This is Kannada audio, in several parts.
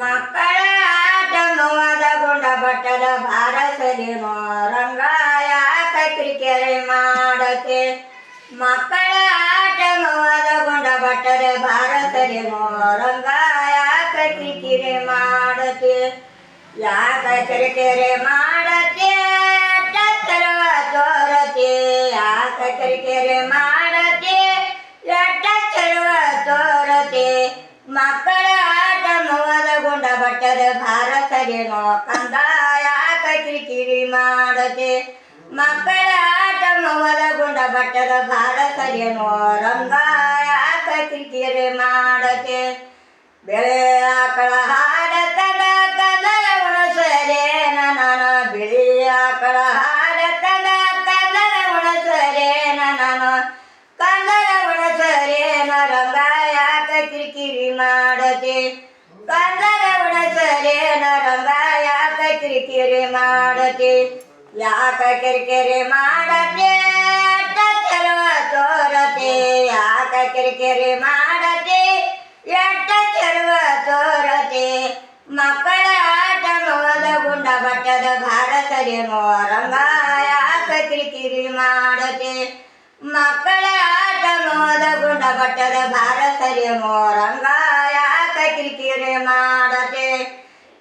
ಮಕ್ಕಳ ಆಟ ನೋವಾದ ಗುಂಡ ಬಟ್ಟದ ಬಾರಸಲಿನೋ ರಂಗ ಯಾಕ ಕಿರಿಕಿರಿ ಮಾಡತೆ. ಮಕ್ಕಳ ಆಟ ನೋವಾದ ಗುಂಡ ಬಟ್ಟದ ಬಾರಸಲಿನೋ ರಂಗ ಯಾಕ ಕಿರಿಕಿರಿ ಮಾಡತೆ. ಯಾಕ ಕಿರಿಕಿರಿ ಮಾಡತೆ ಎಟ್ಟರವ ತೋರತೆ. ಯಾಕ ಕಿರಿಕಿರಿ ಮಾಡತೆ ಎಟ್ಟರವ ತೋರತೆ. ಮಕ್ಕಳ ಆಟ ನೋವಾದ ಗುಂಡ ಬಟ್ಟದ ಬಾರಸಲಿನೋ ಕಂದ ಯಾಕ ಕಿರಿಕಿರಿ ಮಾಡತೆ. ಮಕ್ಕಳ ಆಟ ನೋವಾದ ಗುಂಡ ಬಟ್ಟದ ಬಾರಸಲಿನೋ ರಂಗ ಯಾಕ ಕಿರಿಕಿರಿ ಮಾಡತೆ. ಬೆಳೆ ಆಕಳ ಹಾಡ ತಂದ ಕಂದರ ಉಣಸರೇನ ನಾನು. ಬಿಳಿ ಆಕಳ ಹಾಡ ತಂದ ಕಂದರ ಉಣಸರೇನ ನಾನು. ಕಂದರ ಉಣಸರೇನ ರಂಗ ಯಾಕ ಕಿರಿಕಿರಿ ಮಾಡತೆ. ಕಂದರ ಉಣಸರೇನ ರಂಗ ಯಾಕ ಕಿರಿಕಿರಿ ಮಾಡತೆ. ಯಾಕ ಕಿರಿಕಿರಿ ಮಾಡತೆ ಅಡ್ಡ ಚೆಲುವ ತೋರತೆ. ಯಾಕ ಕಿರಿಕಿರಿ ಮಾಡತೆ ಎಟ್ಟ ಚೆಲುವ ತೋರತೆ. ಮಕ್ಕಳ ಆಟ ನೋವಾದ ಗುಂಡ ಬಟ್ಟದ ಬಾರಸಲಿನೋ ರಂಗ ಯಾಕ ಕಿರಿಕಿರಿ ಮಾಡತೆ. ಮಕ್ಕಳ ಆಟ ನೋವಾದ ಗುಂಡ ಬಟ್ಟದ ಬಾರಸಲಿನೋ ರಂಗ ಯಾಕ ಕಿರಿಕಿರಿ ಮಾಡತೆ.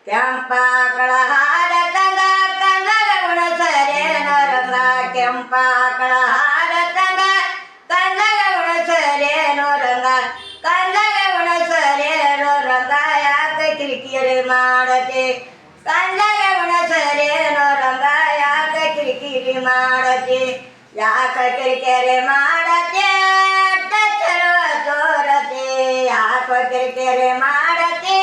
ಕೆಂಪಾಕಳ ಹಾಡ ತಂದ ಕಂದರ ಉಣಸರೇನೋ ರಂಗ. ಕೆಂಪಾಕಳ ಹಾಡ ತಂದ ಕಂದರ ಉಣಸರೇನೋ ರಂಗ. ಕಂದರ ಉಣಸರೇನೋ ರಂಗ ಯಾಕ ಕಿರಿಕಿರಿ ಮಾಡತೆ. ಕಂದರ ಉಣಸರೇನೋ ರಂಗ ಯಾಕ ಕಿರಿಕಿರಿ ಮಾಡತೆ. ಯಾಕ ಕಿರಿಕಿರಿ ಮಾಡತೆ ಅಡ್ಡ ಚೆಲುವ ತೋರತೆ. ಯಾಕ ಕಿರಿಕಿರಿ ಮಾಡತೆ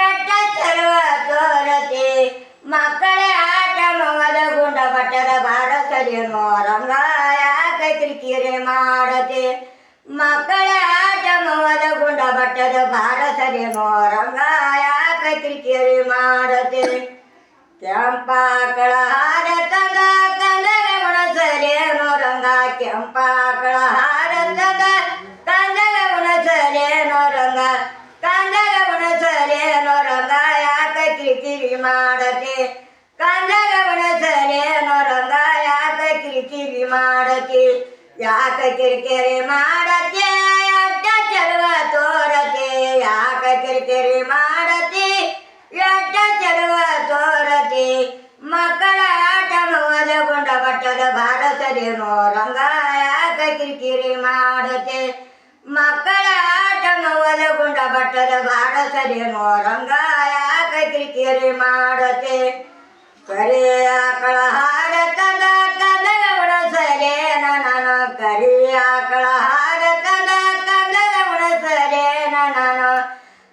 ಎಟ್ಟ ಚೆಲುವ ತೋರತೆ. ಮಕ್ಕಳ ಆಟ ನೋವಾದ ಗುಂಡ ಬಟ್ಟದ ಬಾರಸಲಿನೋ ರಂಗ ಯಾಕ ಕಿರಿಕಿರಿ ಮಾಡತೆ. ಮಕ್ಕಳ ಆಟ ನೋವಾದ ಗುಂಡ ಬಟ್ಟದ ಬಾರಸಲಿನೋ ರಂಗ ಯಾಕ ಕಿರಿಕಿರಿ ಮಾಡತೆ. ಕೆಂಪಾಕಳ ಹಾಡ ತಂದ ಕಂದರ ಉಣಸರೇನೋ ರಂಗ. ಕೆಂಪಾಕಳ ಹಾಡ ತಂದ ಕಂದರ ಉಣಸರೇನೋ ರಂಗ. ಕಂದರ ಉಣಸರೇನೋ ರಂಗ ಯಾಕ ಕಿರಿಕಿರಿ ಮಾಡತೆ. ಕಂದರ ಉಣಸರೇನೋ ರಂಗ ಯಾಕ ಕಿರಿಕಿರಿ ಮಾಡತೆ. ಯಾಕ ಕಿರಿಕಿರಿ ಮಾಡತೆ ಅಡ್ಡ ಚೆಲುವ ತೋರತೆ. ಯಾಕ ಕಿರಿಕಿರಿ ಮಾಡತೆ ಎಟ್ಟ ಚೆಲುವ ತೋರತೆ. ಮಕ್ಕಳ ಆಟ ನೋವಾದ ಗುಂಡ ಬಟ್ಟದ ಬಾರಸಲಿನೋ ರಂಗ ಯಾಕ ಕಿರಿಕಿರಿ ಮಾಡತೆ. ಮಕ್ಕಳ ಆಟ ನೋವಾದ ಗುಂಡ ಬಟ್ಟದ ಬಾರಸಲಿನೋ ರಂಗ ಯಾಕ ಕಿರಿಕಿರಿ ಮಾಡತೆ. ಕರಿ ಆಕಳ ಹಾಡ ತಂದ ಕಂದರ ಉಣಸರೇನ ನಾನು. ಕರಿ ಆಕಳ ಹಾಡ ತಂದ ಕಂದರ ಉಣಸರೇನ ನಾನು.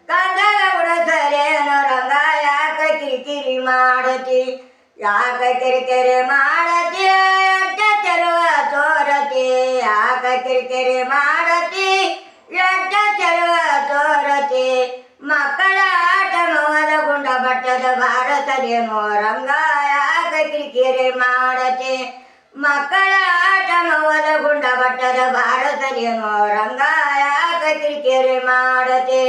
ಕಂದರ ಉಣಸರೇನ ರಂಗ ಯಾಕ ಕಿರಿಕಿರಿ ಮಾಡತೆ. ಯಾಕ ಕಿರಿಕಿರಿ ಮಾಡತೆ ಅಡ್ಡ ಚೆಲುವ ತೋರತೆ. ಯಾಕ ಕಿರಿಕಿರಿ ಮಾಡತೆ ಎಟ್ಟ ಚೆಲುವ ತೋರತೆ. ಮಕ್ಕಳ ಆಟ ನೋವಾದ ಗುಂಡ ಬಟ್ಟದ ಬಾರಸಲಿನೋ ರಂಗ ಯಾಕ ಕಿರಿಕಿರಿ ಮಾಡತೆ. ಮಕ್ಕಳ ಆಟ ನೋವಾದ ಗುಂಡ ಬಟ್ಟದ ಬಾರಸಲಿನೋ ರಂಗ ಯಾಕ ಕಿರಿಕಿರಿ ಮಾಡತೆ.